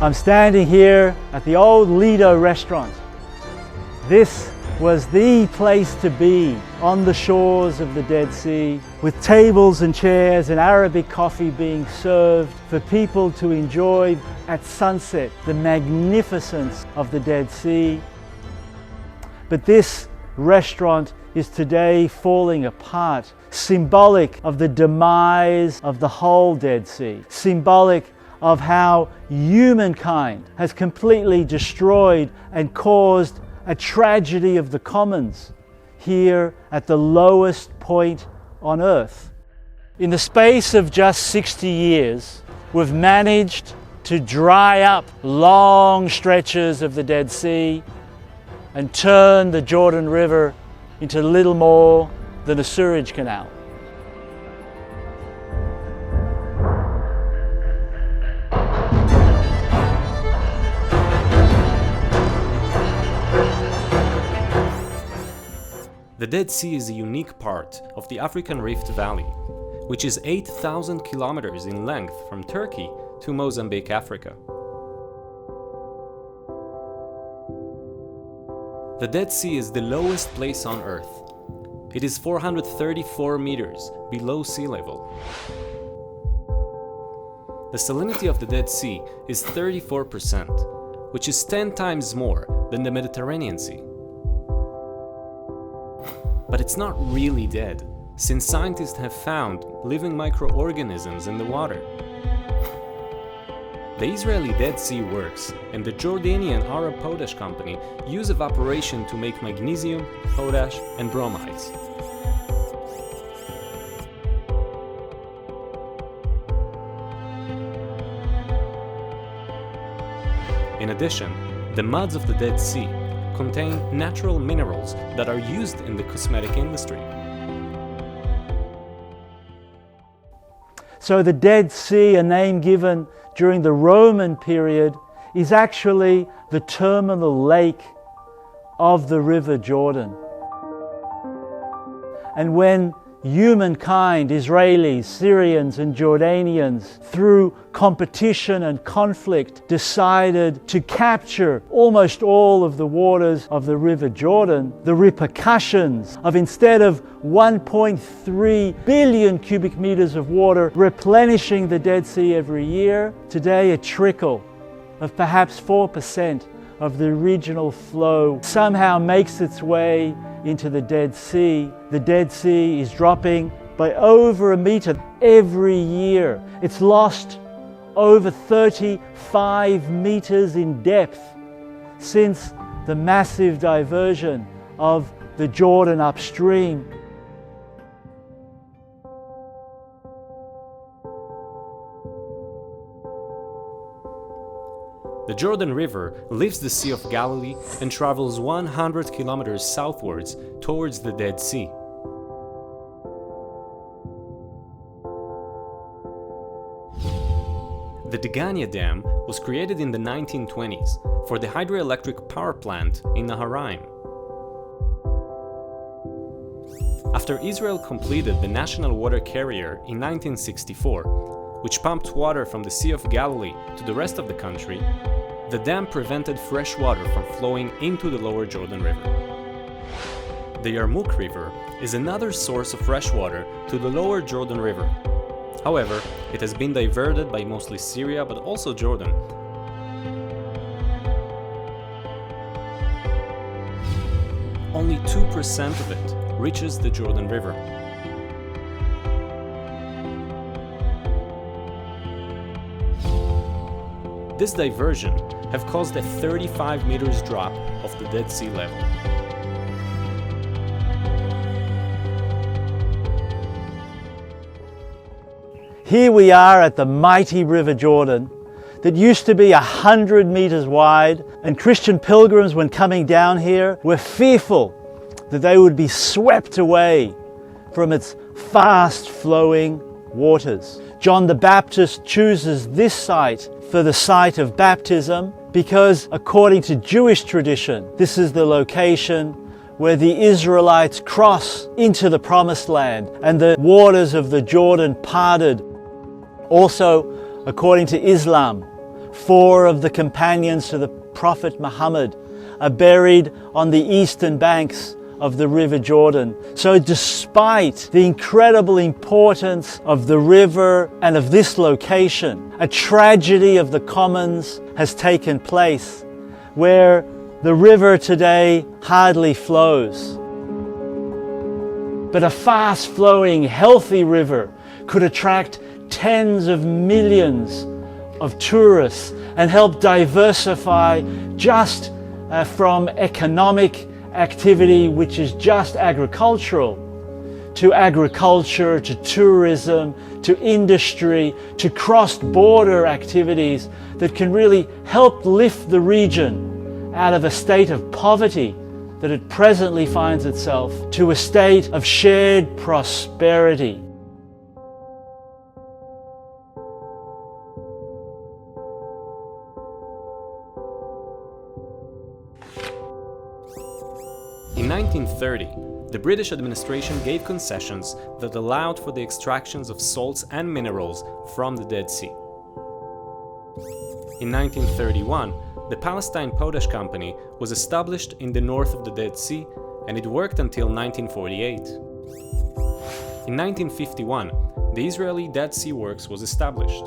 I'm standing here at the old Lido Restaurant. This was the place to be on the shores of the Dead Sea, with tables and chairs and Arabic coffee being served for people to enjoy at sunset the magnificence of the Dead Sea. But this restaurant is today falling apart, symbolic of the demise of the whole Dead Sea, symbolic of how humankind has completely destroyed and caused a tragedy of the commons here at the lowest point on earth. In the space of just 60 years, we've managed to dry up long stretches of the Dead Sea and turn the Jordan River into little more than a sewage canal. The Dead Sea is a unique part of the African Rift Valley, which is 8,000 kilometers in length from Turkey to Mozambique, Africa. The Dead Sea is the lowest place on Earth. It is 434 meters below sea level. The salinity of the Dead Sea is 34%, which is 10 times more than the Mediterranean Sea. But it's not really dead, since scientists have found living microorganisms in the water. The Israeli Dead Sea Works and the Jordanian Arab Potash Company use evaporation to make magnesium, potash, and bromides. In addition, the muds of the Dead Sea contain natural minerals that are used in the cosmetic industry. So the Dead Sea, a name given during the Roman period, is actually the terminal lake of the River Jordan. And when humankind, Israelis, Syrians and Jordanians, through competition and conflict, decided to capture almost all of the waters of the River Jordan, the repercussions of, instead of 1.3 billion cubic meters of water replenishing the Dead Sea every year, today a trickle of perhaps 4% of the original flow somehow makes its way into the Dead Sea. The Dead Sea is dropping by over a meter every year. It's lost over 35 meters in depth since the massive diversion of the Jordan upstream. The Jordan River leaves the Sea of Galilee and travels 100 kilometers southwards towards the Dead Sea. The Degania Dam was created in the 1920s for the hydroelectric power plant in Naharaim. After Israel completed the national water carrier in 1964, which pumped water from the Sea of Galilee to the rest of the country, the dam prevented fresh water from flowing into the lower Jordan River. The Yarmouk River is another source of fresh water to the lower Jordan River. However, it has been diverted by mostly Syria but also Jordan. Only 2% of it reaches the Jordan River. This diversion have caused a 35 meters drop of the Dead Sea level. Here we are at the mighty River Jordan that used to be 100 meters wide, and Christian pilgrims, when coming down here, were fearful that they would be swept away from its fast-flowing waters. John the Baptist chooses this site for the site of baptism because, according to Jewish tradition, this is the location where the Israelites cross into the Promised Land and the waters of the Jordan parted. Also, according to Islam, 4 of the companions to the Prophet Muhammad are buried on the eastern banks of the River Jordan. So despite the incredible importance of the river and of this location, a tragedy of the commons has taken place where the river today hardly flows. But a fast-flowing, healthy river could attract tens of millions of tourists and help diversify just from economic activity, which is just agricultural, to agriculture, to tourism, to industry, to cross-border activities that can really help lift the region out of a state of poverty that it presently finds itself to a state of shared prosperity. In 1930, the British administration gave concessions that allowed for the extractions of salts and minerals from the Dead Sea. In 1931, the Palestine Potash Company was established in the north of the Dead Sea, and it worked until 1948. In 1951, the Israeli Dead Sea Works was established.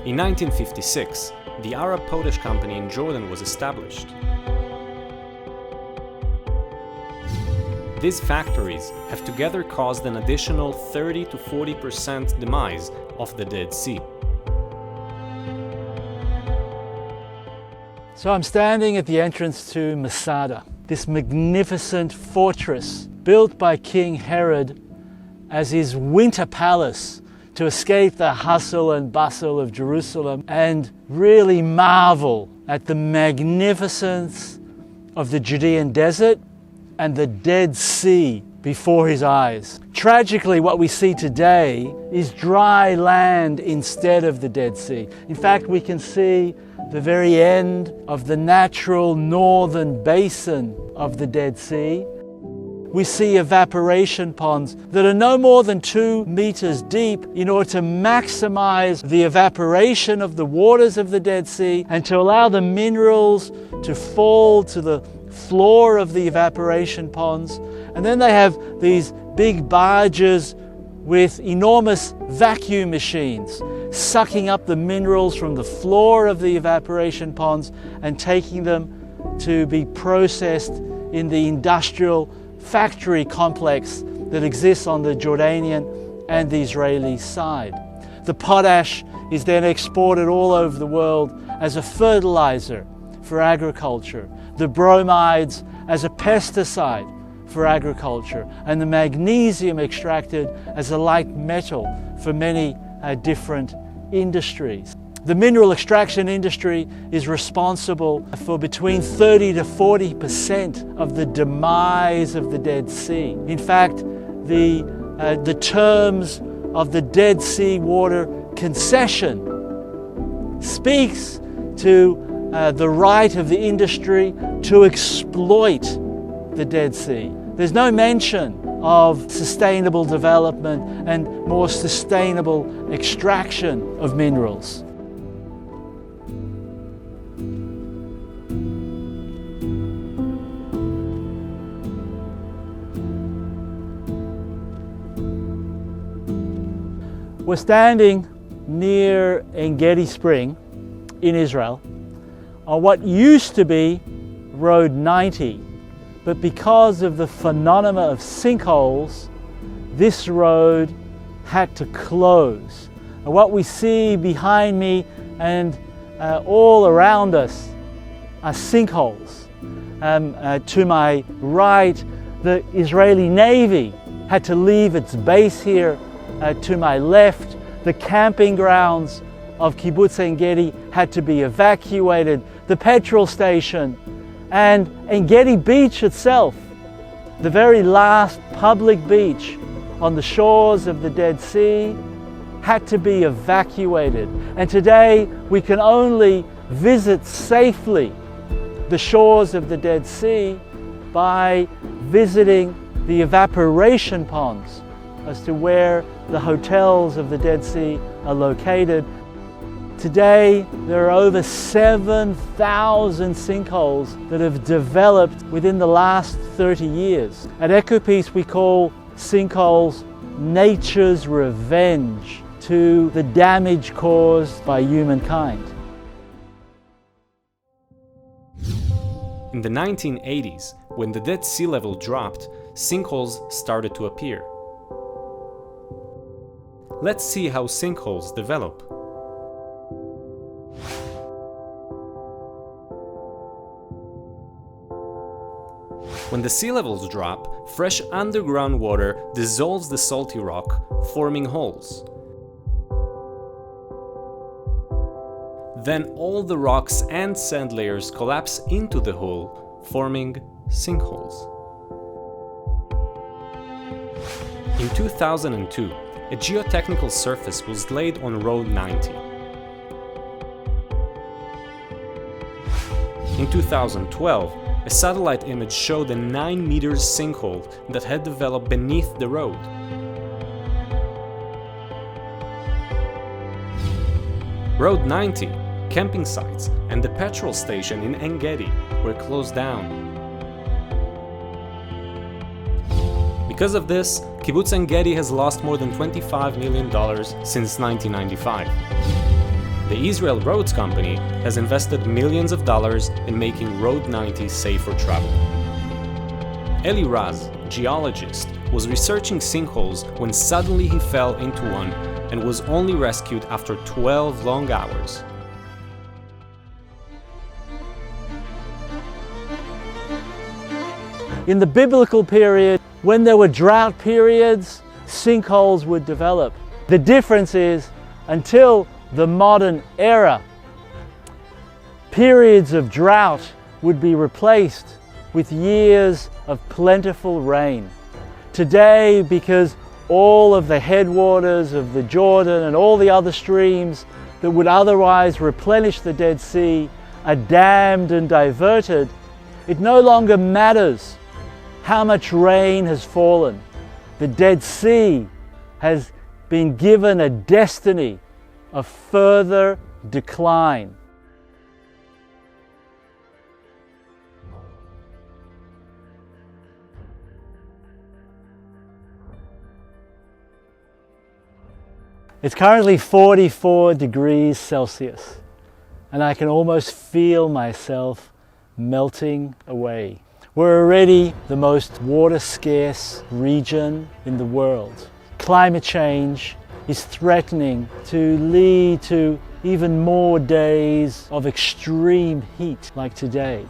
In 1956, the Arab Potash Company in Jordan was established. These factories have together caused an additional 30 to 40% demise of the Dead Sea. So I'm standing at the entrance to Masada, this magnificent fortress built by King Herod as his winter palace to escape the hustle and bustle of Jerusalem and really marvel at the magnificence of the Judean desert and the Dead Sea before his eyes. Tragically, what we see today is dry land instead of the Dead Sea. In fact, we can see the very end of the natural northern basin of the Dead Sea. We see evaporation ponds that are no more than 2 meters deep in order to maximize the evaporation of the waters of the Dead Sea and to allow the minerals to fall to the floor of the evaporation ponds. And then they have these big barges with enormous vacuum machines sucking up the minerals from the floor of the evaporation ponds and taking them to be processed in the industrial factory complex that exists on the Jordanian and the Israeli side. The potash is then exported all over the world as a fertilizer for agriculture, the bromides as a pesticide for agriculture, and the magnesium extracted as a light metal for many different industries. The mineral extraction industry is responsible for between 30 to 40% of the demise of the Dead Sea. In fact, the terms of the Dead Sea water concession speaks to the right of the industry to exploit the Dead Sea. There's no mention of sustainable development and more sustainable extraction of minerals. We're standing near En-Gedi Spring in Israel on what used to be Road 90, but because of the phenomena of sinkholes, this road had to close. And what we see behind me and all around us are sinkholes. To my right, the Israeli Navy had to leave its base here. To my left, the camping grounds of Kibbutz En-Gedi had to be evacuated, the petrol station, and En-Gedi Beach itself, the very last public beach on the shores of the Dead Sea, had to be evacuated. And today we can only visit safely the shores of the Dead Sea by visiting the evaporation ponds as to where the hotels of the Dead Sea are located. Today, there are over 7,000 sinkholes that have developed within the last 30 years. At Ecopeace, we call sinkholes nature's revenge to the damage caused by humankind. In the 1980s, when the dead sea level dropped, sinkholes started to appear. Let's see how sinkholes develop. When the sea levels drop, fresh underground water dissolves the salty rock, forming holes. Then all the rocks and sand layers collapse into the hole, forming sinkholes. In 2002, a geotechnical surface was laid on Road 90. In 2012, a satellite image showed a 9 meters sinkhole that had developed beneath the road. Road 90, camping sites, and the petrol station in En-Gedi were closed down. Because of this, Kibbutz En-Gedi has lost more than $25 million since 1995. The Israel Roads Company has invested millions of dollars in making Road 90 safe for travel. Eli Raz, geologist, was researching sinkholes when suddenly he fell into one and was only rescued after 12 long hours. In the biblical period, when there were drought periods, sinkholes would develop. The difference is, until the modern era, periods of drought would be replaced with years of plentiful rain. Today, because all of the headwaters of the Jordan and all the other streams that would otherwise replenish the Dead Sea are dammed and diverted, it no longer matters how much rain has fallen. The Dead Sea has been given a destiny of further decline. It's currently 44 degrees Celsius, and I can almost feel myself melting away. We're already the most water scarce region in the world. Climate change is threatening to lead to even more days of extreme heat like today.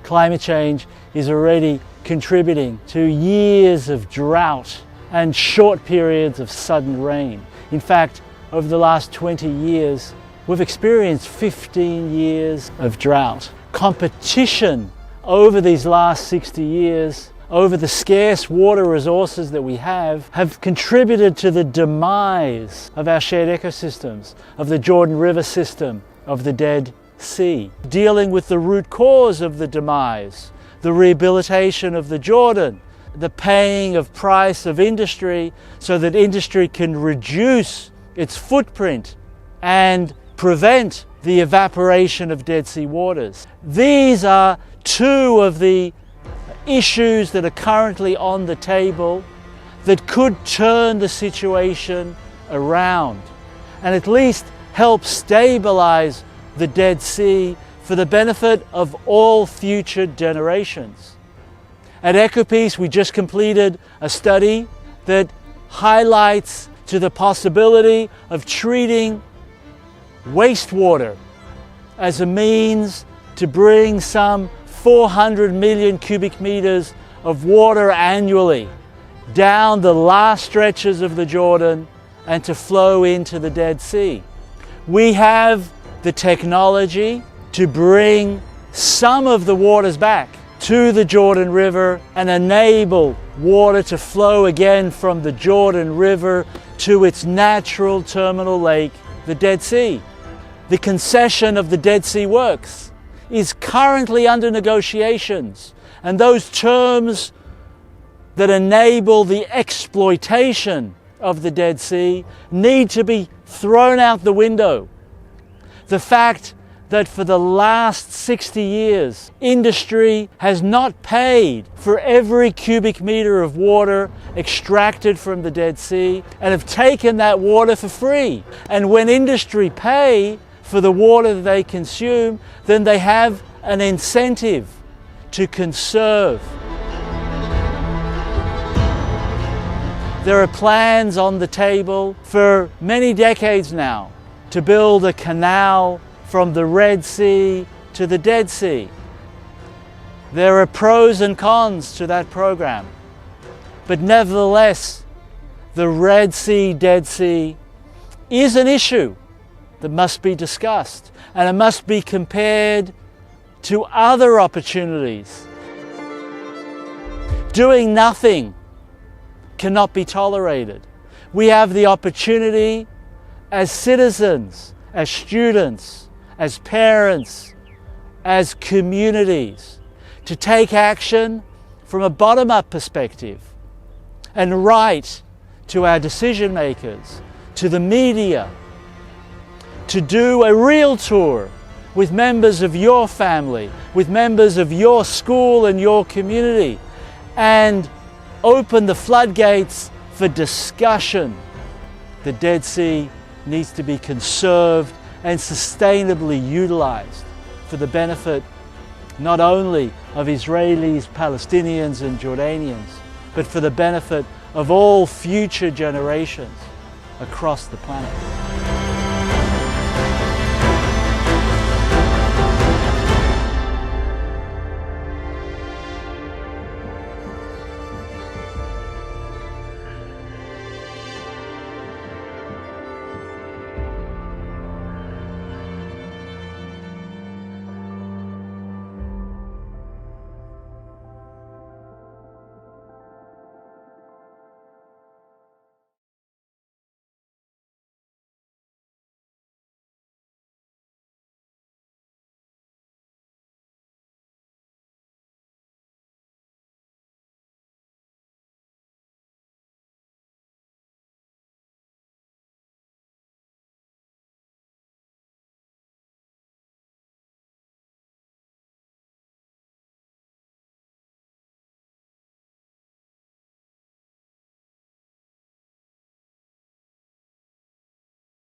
Climate change is already contributing to years of drought and short periods of sudden rain. In fact, over the last 20 years, we've experienced 15 years of drought. Competition over these last 60 years, over the scarce water resources that we have contributed to the demise of our shared ecosystems, of the Jordan River system, of the Dead Sea. Dealing with the root cause of the demise, the rehabilitation of the Jordan, the paying of price of industry so that industry can reduce its footprint and prevent the evaporation of Dead Sea waters. These are two of the issues that are currently on the table that could turn the situation around and at least help stabilize the Dead Sea for the benefit of all future generations. At Ecopeace, we just completed a study that highlights to the possibility of treating wastewater as a means to bring some 400 million cubic meters of water annually down the last stretches of the Jordan and to flow into the Dead Sea. We have the technology to bring some of the waters back to the Jordan River and enable water to flow again from the Jordan River to its natural terminal lake, the Dead Sea. The concession of the Dead Sea Works is currently under negotiations, and those terms that enable the exploitation of the Dead Sea need to be thrown out the window. The fact that for the last 60 years, industry has not paid for every cubic meter of water extracted from the Dead Sea and have taken that water for free. And when industry pay for the water that they consume, then they have an incentive to conserve. There are plans on the table for many decades now to build a canal from the Red Sea to the Dead Sea. There are pros and cons to that program, but nevertheless, the Red Sea, Dead Sea is an issue that must be discussed, and it must be compared to other opportunities. Doing nothing cannot be tolerated. We have the opportunity as citizens, as students, as parents, as communities, to take action from a bottom-up perspective and write to our decision makers, to the media, to do a real tour with members of your family, with members of your school and your community, and open the floodgates for discussion. The Dead Sea needs to be conserved and sustainably utilized for the benefit not only of Israelis, Palestinians and Jordanians, but for the benefit of all future generations across the planet.